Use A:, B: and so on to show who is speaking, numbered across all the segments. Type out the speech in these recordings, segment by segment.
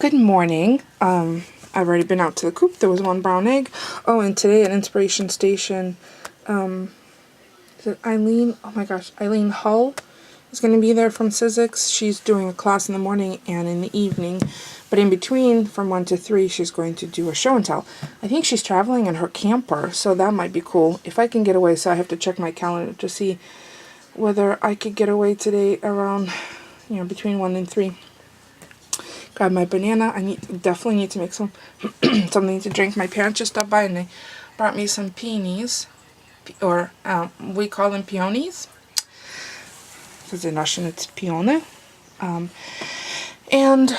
A: Good morning. I've already been out to the coop. There was one brown egg. Oh, and today at Inspiration Station, is it Eileen? Oh my gosh, Eileen Hull is going to be there from Physics. She's doing a class in the morning and in the evening. But in between, from 1 to 3, she's going to do a show and tell. I think she's traveling in her camper, so that might be cool. If I can get away, so I have to check my calendar to see whether I could get away today around, between 1 and 3. Grab my banana. Definitely need to make some something to drink. My parents just stopped by and they brought me some peonies, or we call them peonies, because in Russian it's peony. And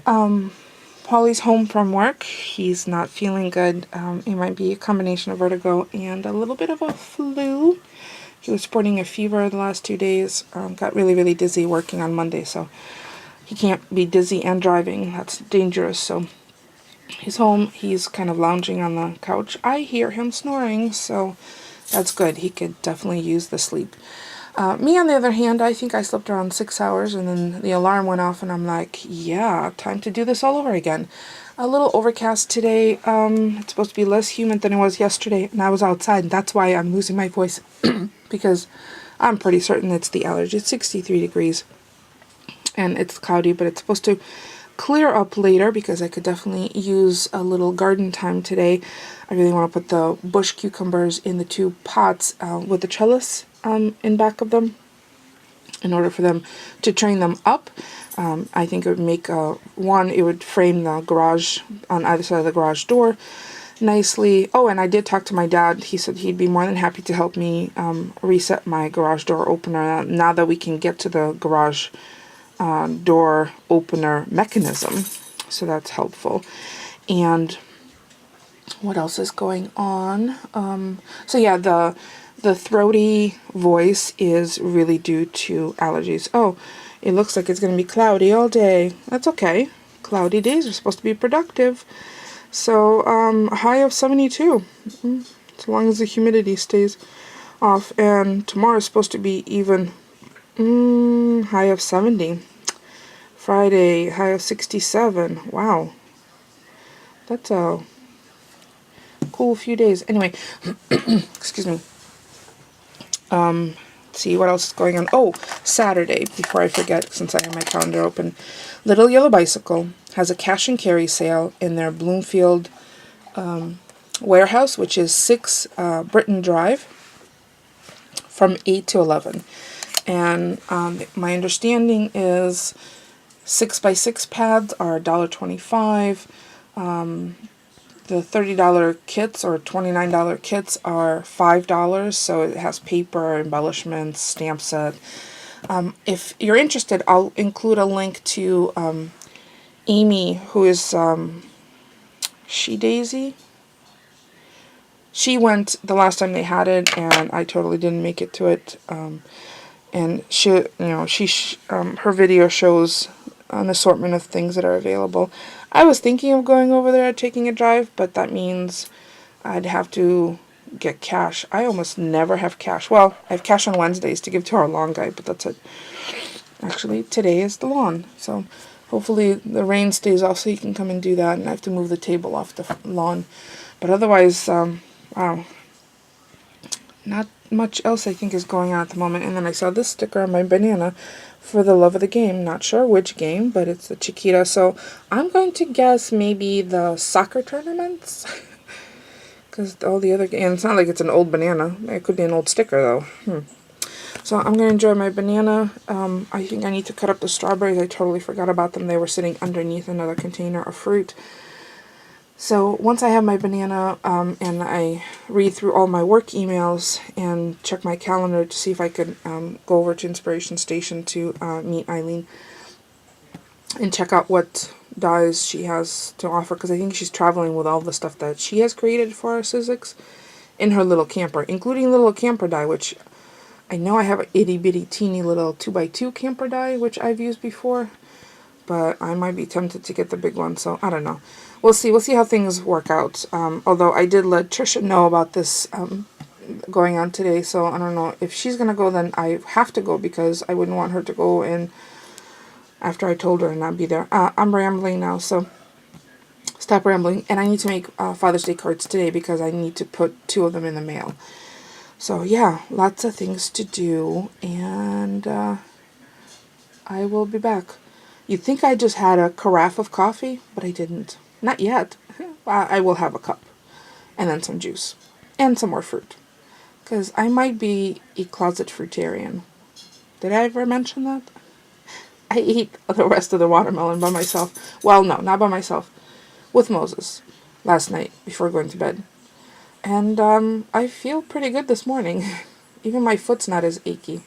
A: Paulie's home from work. He's not feeling good. It might be a combination of vertigo and a little bit of a flu. He was sporting a fever the last 2 days. Got really, really dizzy working on Monday, so he can't be dizzy and driving. That's dangerous. So he's home. He's kind of lounging on the couch. I hear him snoring, so that's good. He could definitely use the sleep. Me, on the other hand, I think I slept around 6 hours, and then the alarm went off, and I'm like, yeah, time to do this all over again. A little overcast today. It's supposed to be less humid than it was yesterday, and I was outside, and that's why I'm losing my voice, because I'm pretty certain it's the allergy. It's 63 degrees. And it's cloudy, but it's supposed to clear up later because I could definitely use a little garden time today. I really want to put the bush cucumbers in the 2 pots with the trellis in back of them in order for them to train them up. I think it would make, it would frame the garage on either side of the garage door nicely. Oh, and I did talk to my dad. He said he'd be more than happy to help me reset my garage door opener now that we can get to the garage door opener mechanism, so that's helpful. And what else is going on? So yeah, the throaty voice is really due to allergies. Oh, it looks like it's going to be cloudy all day. That's okay. Cloudy days are supposed to be productive. So a high of 72, as long as the humidity stays off. And tomorrow is supposed to be even high of 70. Friday, high of 67. Wow. That's a cool few days. Anyway, excuse me. Let's see what else is going on. Oh, Saturday, before I forget, since I have my calendar open. Little Yellow Bicycle has a cash and carry sale in their Bloomfield warehouse, which is 6 Britton Drive, from 8 to 11. And my understanding is 6x6 pads are $1.25. The $30 kits or $29 kits are $5, so it has paper, embellishments, stamp set. If you're interested, I'll include a link to Amy, who is She Daisy. She went the last time they had it, and I totally didn't make it to it. And she, her video shows an assortment of things that are available. I was thinking of going over there, taking a drive, but that means I'd have to get cash. I almost never have cash. Well, I have cash on Wednesdays to give to our lawn guy, but that's it. Actually, today is the lawn, so hopefully the rain stays off so he can come and do that, and I have to move the table off the lawn. But otherwise, wow, not much else I think is going on at the moment. And then I saw this sticker on my banana, for the love of the game. Not sure which game, but it's the Chiquita. So I'm going to guess maybe the soccer tournaments, because all the other games, it's not like it's an old banana. It could be an old sticker though. So I'm going to enjoy my banana. I think I need to cut up the strawberries. I totally forgot about them. They were sitting underneath another container of fruit. So once I have my banana and I read through all my work emails and check my calendar to see if I could go over to Inspiration Station to meet Eileen and check out what dyes she has to offer, because I think she's traveling with all the stuff that she has created for our Sizzix in her little camper, including little camper dye, which I know I have an itty bitty teeny little 2x2 camper dye, which I've used before, but I might be tempted to get the big one, so I don't know. We'll see. We'll see how things work out. Although I did let Trisha know about this going on today, so I don't know. If she's going to go, then I have to go, because I wouldn't want her to go and after I told her to not be there. I'm rambling now, so stop rambling. And I need to make Father's Day cards today because I need to put 2 of them in the mail. So yeah, lots of things to do, and I will be back. You'd think I just had a carafe of coffee, but I didn't. Not yet. I will have a cup. And then some juice. And some more fruit. Because I might be a closet fruitarian. Did I ever mention that? I ate the rest of the watermelon by myself. Well, no, not by myself. With Moses. Last night, before going to bed. And I feel pretty good this morning. Even my foot's not as achy.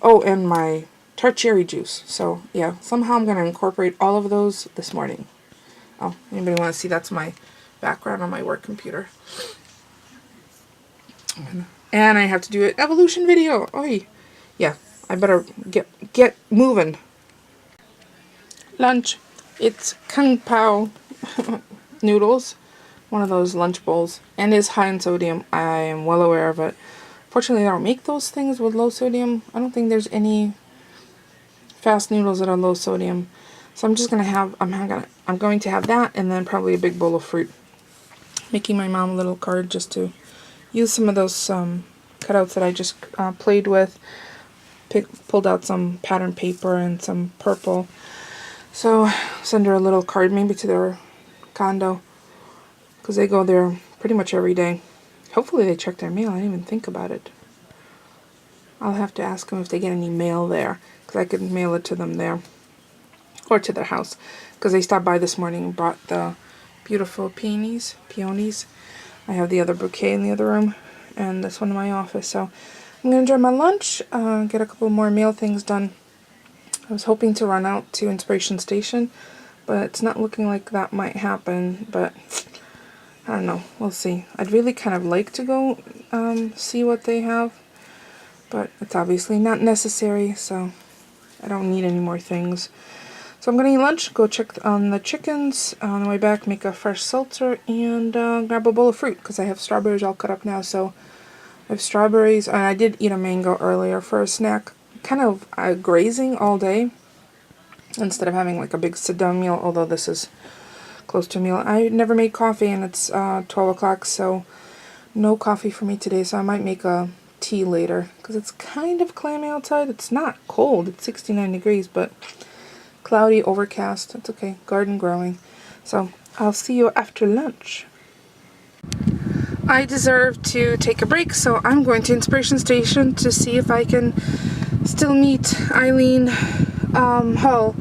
A: Oh, and my tart cherry juice. So, yeah, somehow I'm going to incorporate all of those this morning. Oh, anybody want to see? That's my background on my work computer. And I have to do an evolution video. Oy. Yeah, I better get moving. Lunch. It's Kung Pao noodles. One of those lunch bowls. And is high in sodium. I am well aware of it. Fortunately, I don't make those things with low sodium. I don't think there's any fast noodles that are low sodium. So I'm just gonna have I'm going to have that, and then probably a big bowl of fruit. Making my mom a little card just to use some of those cutouts that I just played with. Pulled out some pattern paper and some purple. So send her a little card, maybe to their condo, because they go there pretty much every day. Hopefully they check their mail. I didn't even think about it. I'll have to ask them if they get any mail there, because I could mail it to them there. Or to their house. Because they stopped by this morning and brought the beautiful peonies. I have the other bouquet in the other room. And this one in my office. So I'm going to enjoy my lunch. Get a couple more mail things done. I was hoping to run out to Inspiration Station. But it's not looking like that might happen. But I don't know. We'll see. I'd really kind of like to go see what they have. But it's obviously not necessary. So I don't need any more things. So I'm going to eat lunch, go check on the chickens, on the way back make a fresh seltzer, and grab a bowl of fruit, because I have strawberries all cut up now. So I have strawberries, and I did eat a mango earlier for a snack. Kind of grazing all day, instead of having like a big sit-down meal, although this is close to a meal. I never made coffee, and it's 12 o'clock, so no coffee for me today. So I might make a tea later, because it's kind of clammy outside. It's not cold, it's 69 degrees, but cloudy, overcast. That's okay. Garden growing. So I'll see you after lunch. I deserve to take a break, so I'm going to Inspiration Station to see if I can still meet Eileen Hull.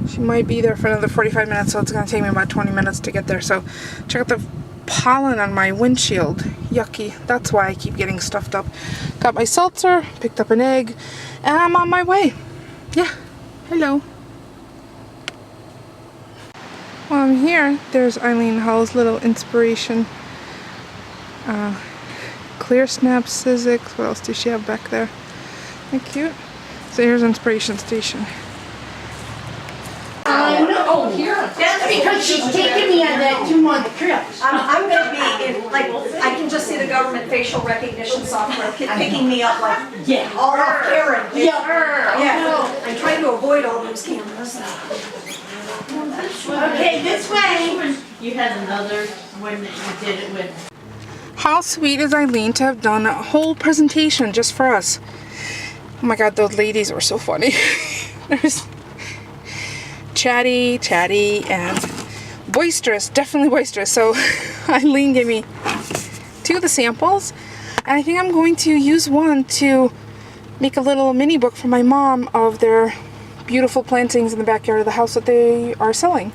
A: She might be there for another 45 minutes, so it's going to take me about 20 minutes to get there. So check out the pollen on my windshield. Yucky. That's why I keep getting stuffed up. Got my seltzer, picked up an egg, and I'm on my way. Yeah. Hello. While I'm here, there's Eileen Hull's little inspiration. Clear Snap Sizzix. What else does she have back there? Isn't that cute? So here's Inspiration Station.
B: No, that's because she's taking me on that 2-month trip.
C: I'm going to be in, like, I can just see the government facial recognition software picking me up like, all off Karen. Yeah. I'm trying to avoid all those cameras.
B: Okay, this way. You had another one that you did it with.
A: How sweet is Eileen to have done a whole presentation just for us. Oh my god, those ladies were so funny. There's chatty, and boisterous, definitely boisterous. So Eileen gave me 2 of the samples, and I think I'm going to use one to make a little mini book for my mom of their beautiful plantings in the backyard of the house that they are selling.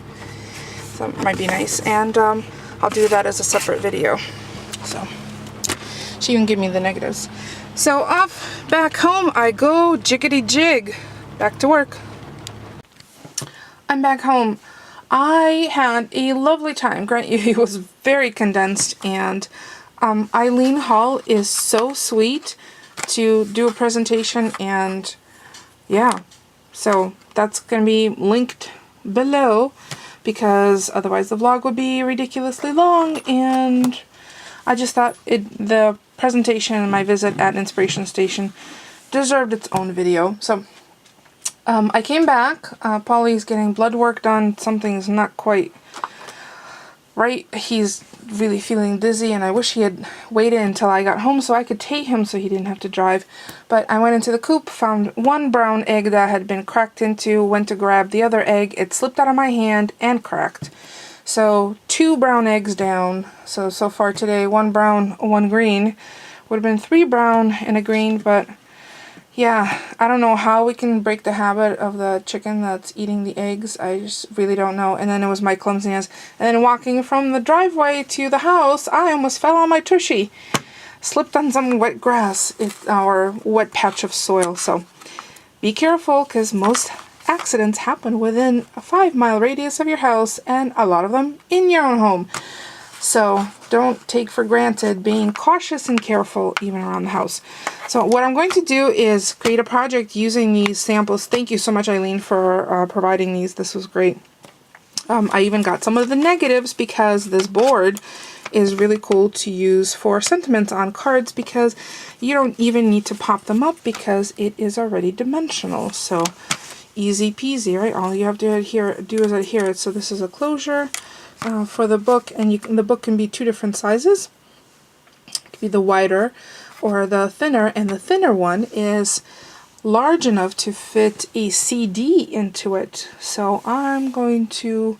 A: So it might be nice, and I'll do that as a separate video. So she even gave me the negatives. So off back home I go, jiggity jig, back to work. I'm back home. I had a lovely time. Grant you, it was very condensed, and Eileen Hull is so sweet to do a presentation, and yeah, so that's gonna be linked below, because otherwise the vlog would be ridiculously long, and I just thought the presentation and my visit at Inspiration Station deserved its own video. So I came back. Polly's getting blood work done. Something's not quite right. He's really feeling dizzy, and I wish he had waited until I got home so I could take him so he didn't have to drive. But I went into the coop, found one brown egg that had been cracked into, went to grab the other egg. It slipped out of my hand and cracked. So 2 brown eggs down. So far today, 1 brown, 1 green. Would have been 3 brown and a green, but yeah, I don't know how we can break the habit of the chicken that's eating the eggs. I just really don't know. And then it was my clumsiness. And then walking from the driveway to the house, I almost fell on my tushy. Slipped on some wet grass or wet patch of soil. So be careful, because most accidents happen within a 5-mile radius of your house, and a lot of them in your own home. So don't take for granted being cautious and careful even around the house. So what I'm going to do is create a project using these samples. Thank you so much, Eileen, for providing these. This was great. I even got some of the negatives because this board is really cool to use for sentiments on cards, because you don't even need to pop them up because it is already dimensional. So easy peasy, right? All you have to do is adhere it. So this is a closure for the book, and the book can be 2 different sizes. It could be the wider or the thinner, and the thinner one is large enough to fit a CD into it. So I'm going to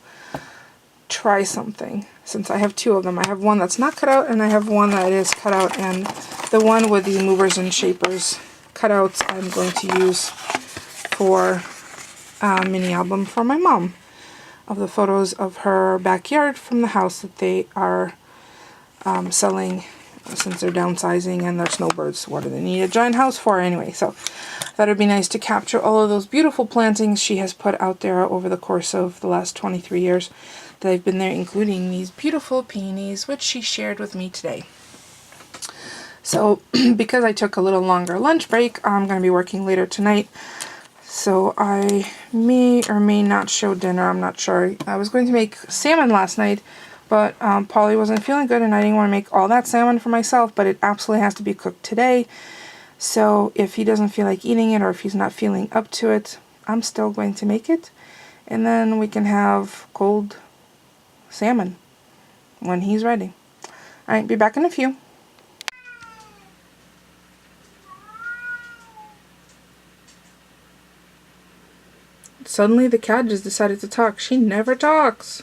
A: try something, since I have 2 of them. I have one that's not cut out, and I have one that is cut out, and the one with the movers and shapers cutouts I'm going to use for a mini album for my mom, of the photos of her backyard from the house that they are selling, since they're downsizing and they're snowbirds. What do they need a giant house for anyway? So I thought it'd be nice to capture all of those beautiful plantings she has put out there over the course of the last 23 years that I've been there, including these beautiful peonies, which she shared with me today. So because I took a little longer lunch break, I'm going to be working later tonight. So I may or may not show dinner, I'm not sure. I was going to make salmon last night, but Polly wasn't feeling good, and I didn't want to make all that salmon for myself, but it absolutely has to be cooked today. So if he doesn't feel like eating it, or if he's not feeling up to it, I'm still going to make it. And then we can have cold salmon when he's ready. Alright, be back in a few. Suddenly the cat just decided to talk. She never talks.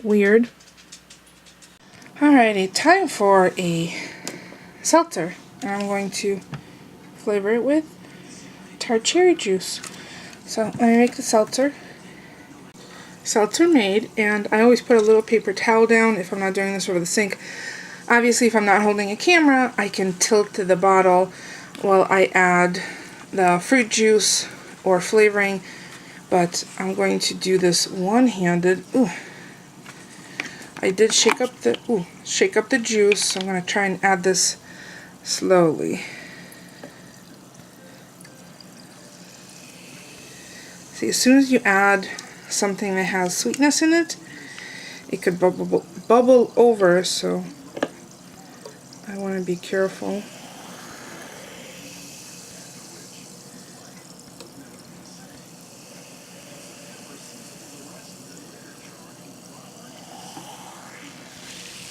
A: Weird. Alrighty, time for a seltzer. I'm going to flavor it with tart cherry juice. So let me make the seltzer. Seltzer made, and I always put a little paper towel down if I'm not doing this over the sink. Obviously, if I'm not holding a camera, I can tilt the bottle while I add the fruit juice or flavoring, but I'm going to do this one-handed. Ooh, I did shake up the juice, so I'm going to try and add this slowly. See, as soon as you add something that has sweetness in it, it could bubble over, so I want to be careful.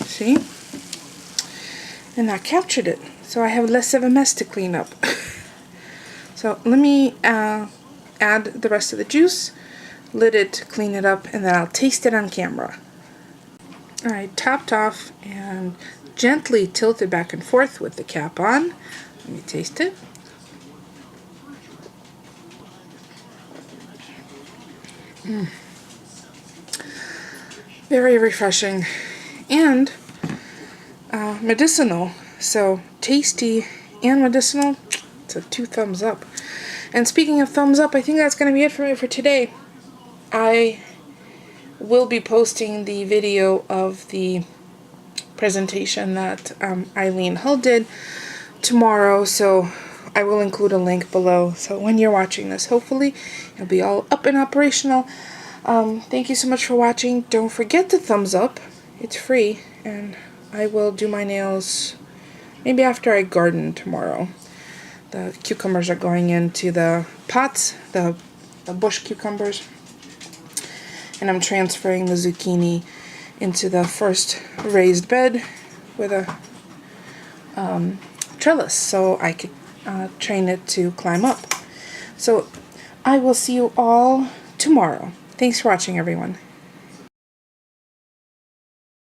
A: See? And that captured it, so I have less of a mess to clean up. So let me add the rest of the juice, lid it, clean it up, and then I'll taste it on camera. Alright, topped off and gently tilted back and forth with the cap on. Let me taste it. Very refreshing and medicinal. So tasty and medicinal. It's a 2 thumbs up. And speaking of thumbs up, I think that's going to be it for me for today. I will be posting the video of the presentation that Eileen Hull did tomorrow, so I will include a link below. So when you're watching this, hopefully it'll be all up and operational. Thank you so much for watching. Don't forget to thumbs up. It's free, and I will do my nails maybe after I garden tomorrow. The cucumbers are going into the pots, the bush cucumbers. And I'm transferring the zucchini into the first raised bed with a trellis so I could train it to climb up. So I will see you all tomorrow. Thanks for watching, everyone.